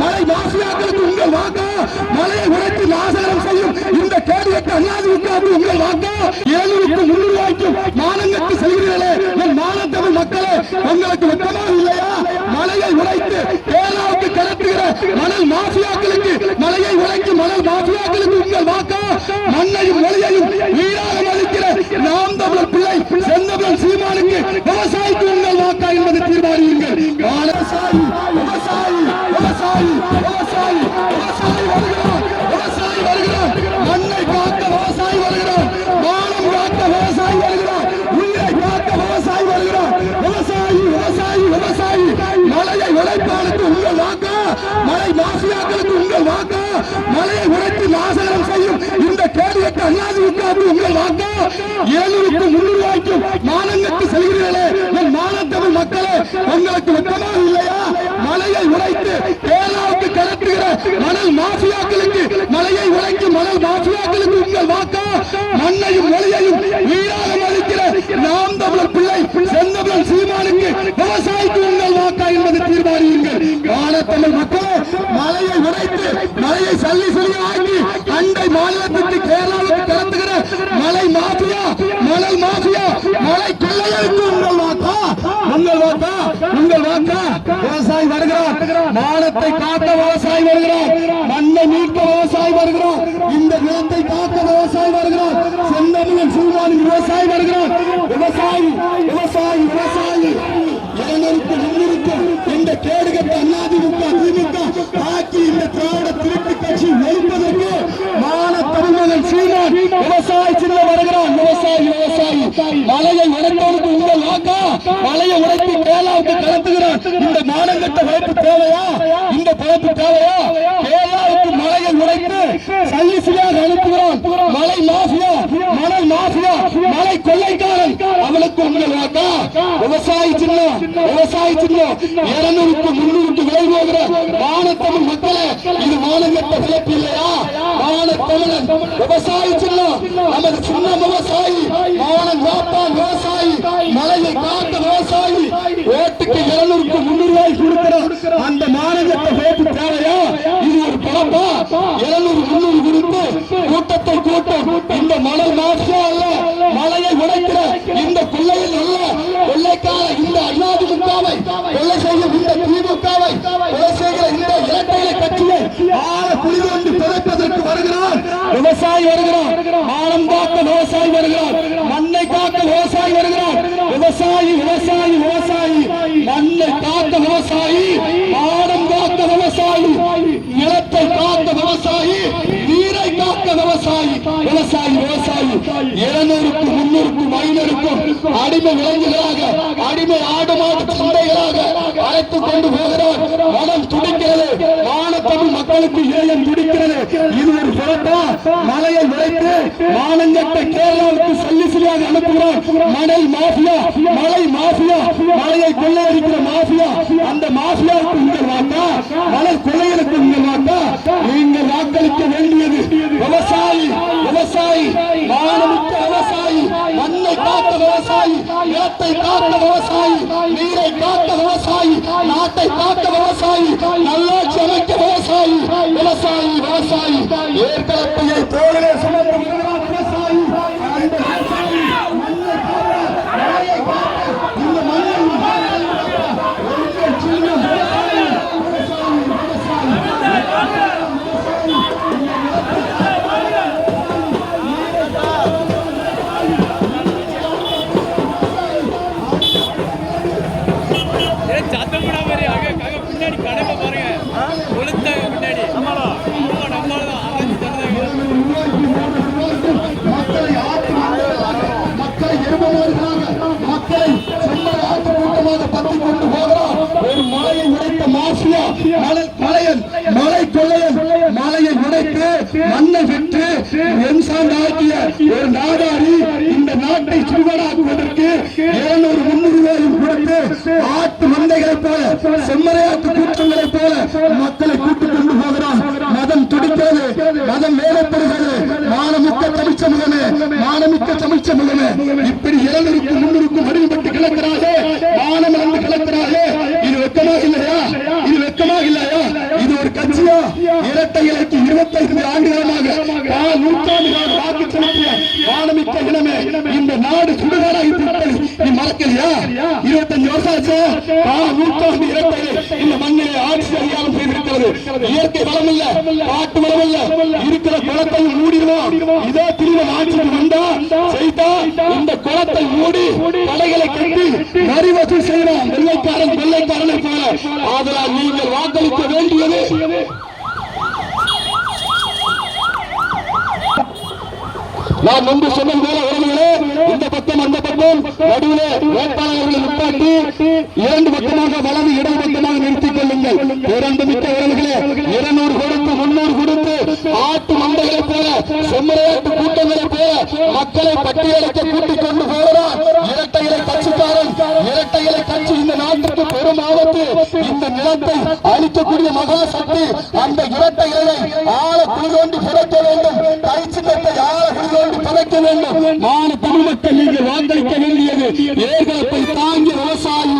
மலை மாஃபியாக்களுக்கு உங்கள் வாக்கு, மலையை உடைத்து நாசகரம் செய்யும் இந்த கேடுகட்ட அதிமுகவுக்கு உங்கள் வாக்கு. 700 ரூபாய்க்கும் மானங்கட்டு செல்கிறீர்களே என் மானத்தமிழ் மக்களே, உங்களுக்கு வெட்கமாக இல்லையா? மலையை உடைத்து கேரளாவுக்கு கடத்துகிற மணல் மாஃபியாக்களுக்கு, மலையை உடைக்கும் மணல் மாஃபியாக்களுக்கு உங்கள் வாக்கு. மண்ணையும் மொழியையும் வீராக மதிக்கிற நாம் தமிழர் பிள்ளை செந்தமிழன் சீமானுக்கு, விவசாயிக்கு உங்கள் வாக்கா என்பதை தீர்மானியுங்கள். விவசாயி விவசாயி விவசாயி விவசாயி விவசாயி வருகிறார், விவசாயி வருகிறார், மண்ணை காக்க விவசாயி வருகிறார், மானம் காக்க விவசாயி வருகிறார், உயிரை காக்க விவசாயி வருகிறார். விவசாயி விவசாயி விவசாயி மலையை உடைப்பாளுக்கு உங்கள் வாக்கு, மலை மாஃபியாக்களுக்கு உங்கள் வாக்கு, மலையை உடைத்து நாசகரம் செய்யும் இந்த கேடுகட்ட அதிமுகவுக்கு உங்கள் வாக்கு. 700 ரூபாய்க்கும் மானங்கட்டு செல்கிறீர்களே என் மானத்தமிழ் மக்களே, உங்களுக்கு வெட்கமாக இல்லையா? மலையை உடைத்து கேரளாவுக்கு கடத்துகிற மணல் மாஃபியாக்களுக்கு, மலையை உடைக்கும் மணல் மாஃபியாக்களுக்கு உங்கள் வாக்கு. மண்ணையும் மொழியையும் வீராக மதிக்கிற நாம் தமிழர் பிள்ளை செந்தமிழன் சீமானுக்கு, விவசாயிக்கு உங்கள் வாக்கா என்பதை தீர்மானியுங்கள். மானத்தமிழ் மக்களே, மலையை உடைத்து மலையை சல்லி சலியாக்கி அண்டை மாநிலத்திற்கு கேரளாவுக்கு கடத்துகிற மலை மாஃபியா, மணல் மாஃபியா, மலை கொள்ளையருக்கு உங்கள் வாக்கா, உங்கள் வாக்கா, உங்கள் வாக்கா. விவசாயி வருகிறார், மானத்தை காக்க விவசாயி வருகிறார், மண்ணை மீட்க விவசாயி வருகிறார், இந்த நிலத்தை காக்க விவசாயி வருகிறார், செந்தமிழன் சீமானின் விவசாயி வருகிறார். விவசாயி விவசாயி விவசாயி 700 இந்த கேடுகட்ட அதிமுக திமுக ஆக்கி இந்த திராவிட திருட்டு கட்சி ஒழிப்பதற்கு மான தமிழன் சீமான் விவசாயி சின்ன வருகிறார். விவசாயி விவசாயி மலையை உடைப்பதற்கு உங்கள் வாக்கா, மலையை உடைத்து கேரளாவுக்கு கடத்துகிறார். இந்த மானங்கட்ட வாய்ப்பு தேவையா? இந்த பழப்பு தேவையா? கேரளாவுக்கு மலையை உடைத்து சல்லி சிலியாக அனுப்புகிறான் மலை மாஃபியா, மணல் மாஃபியா, மலை கொள்ளைக்காரன், அவளுக்கு உங்கள் வாக்கா. விவசாயி சின்னம், விவசாயி சின்னம் 200 300 விலை போகிற மானத்தமிழ் மக்களே, இது மானங்கட்ட விளைப்பு இல்லையா? மானத்தமிழன் விவசாயி சின்னம், நமது சின்ன விவசாயி, மானம் காப்பான் விவசாயி, மலையை காத்த விவசாயி, ஓட்டுக்கு 200 300 ரூபாய் கொடுக்கிற அந்த மானங்கட்ட வேட்டு தேவையா? இது ஒரு பழப்பா? 700 300 கொடுத்து கூட்டத்தை கூட்டம் இந்த மணல் மாஃபியா அல்ல, மலையை உடைக்கிற இந்த கொள்ளையில் அல்ல, கொள்ளைக்கார இந்த அதிமுகவை கொள்ளை செய்யும் இந்த திமுகவை கொலை செய்கிற இந்த இரட்டையிலை கட்சியை குழி கொண்டு பிழைப்பதற்கு வருகிறார். விவசாயி வருகிறார், மானம் காக்க விவசாயி வருகிறார், மண்ணை காக்க விவசாயி வருகிறார். விவசாயி விவசாயி விவசாயி மண்ணை காக்க விவசாயி, மானம் காக்க விவசாயி, நிலத்தை காக்க விவசாயி, நீரை காக்க விவசாயி. விவசாயி விவசாயி 200 300 500 அடிமை விலங்குகளாக, அடிமை ஆடு மாடு சந்தைகளாக அழைத்துக் கொண்டு போகிறார். மனம் துடிக்கிறது, மானத்தமிழ் மக்களுக்கு இதயம் துடிக்கிறது. இது ஒரு சிறப்பா? மலையை உடைத்து மானங்கட்ட கேரளாவுக்கு சல்லி சிலியாக அனுப்புகிறார் மணல் மாஃபியா, மலை மாஃபியா, மலையை கொள்ளையடிக்கிற மாஃபியா. அந்த மாஃபியாவுக்கு உங்கள் வாக்கா, மணல் கொள்ளையருக்கு உங்கள் வாக்கா. நீங்கள் வாக்களிக்க வேண்டியது விவசாயி, விவசாயி, மானமிக்க விவசாயி, மண்ணை காக்க விவசாயி, நிலத்தை காக்க விவசாயி, நீரை காக்க விவசாயி, நாட்டை காக்க விவசாயி, நல்லாட்சி அமைக்க விவசாயி. விவசாயி விவசாயி ஏற்கனவே தோழரே சுமந்து வருகிறார் விவசாயி. அந்த விவசாயி மண்ணை காக்க, மலையை காக்க, இந்த மண்ணை சின்னம் விவசாயி, விவசாயி விவசாயி. மலை கொள்ளையன் மலையை உடைத்து மண்ணை விட்டு ஆக்கிய ஒரு நாடாரி இந்த நாட்டை சுடுகாடாக்குவதற்கு 200 300 ரூபாயும் கொடுத்து ஆட்டு மந்தைகளைப் போல செம்மறையாட்டு கூட்டங்களைப் போல மக்களை கூட்டிக் கொண்டு போகிறான். மதம் துடிக்கிறது, மதம் மேலப்படுகிறது. மானமிக்க தமிழ்ச்ச முகமே, மானமிக்க தமிழ்ச்ச முகமே, இப்படி 200 300 அடிமைப்பட்டு கிடக்கிறாரே, மானம் இழந்து கிடக்கிறாரே. இது வெக்கமாக இல்லையா? இது வெக்கமாக இல்லையா? இது ஒரு இரட்டை இலைக்கு 25 ஆண்டுகாலமாக நூற்றாண்டுகளாக வாக்கு செலுத்திய மானமிக்க இனமே, இந்த நாடு சுடுகாடாகி விட்டது. நீ மறக்கலையா? 25 வருஷம் ஆச்சு. நூற்றாண்டு இரட்டை இலை இந்த மண்ணிலே ஆட்சி அதிகாரம் செய்திருக்கிறது. இயற்கை வளம் இல்ல, காட்டு வளம் இல்ல, இருக்கிற குளத்தையும் மூடிடுவோம். இதே திரும்ப ஆட்சிக்கு வந்தா செய்தா இந்த குளத்தை மூடி கடைகளை கட்டி வரி வசூல் செய்யலாம். வெள்ளைக்காரனை போல. ஆதலால் நீங்கள் வாக்களிக்க வேண்டியது நான் முன்பு சொன்னது போல உறவுகளே, இந்த பக்கம் அந்த பக்கம் நடுவிலே வேட்பாளர்களை நிப்பாட்டி 2 பக்கமாக வலது இடது பக்கமாக நிறுத்திக் கொள்ளுங்கள். இரண்டு மிக்க உறவுகளே, 200 கொடுத்து 300 கொடுத்து ஆட்டு மந்தைகளை போல செம்மறையாட்டு கூட்டங்களை போல மக்களை பட்டியலுக்கு கூட்டிக் கொண்டு போகிறார் இரட்டை இலை கட்சிக்காரன். இரட்டை இலை கட்சி இந்த நாட்டுக்கு பெரும் ஆபத்து. இந்த நிலத்தை அழிக்கக்கூடிய மகா சக்தி. அந்த இரட்டை இலையை ஆழ குளிதோண்டி புதைக்க வேண்டும். கைச்சின்னத்தை ஆழ குளிதோண்டி பதைக்க வேண்டும். தமிழ் மக்கள் நீங்கள் வாக்களிக்க வேண்டியது ஏகப்பை தாங்கிய விவசாயி.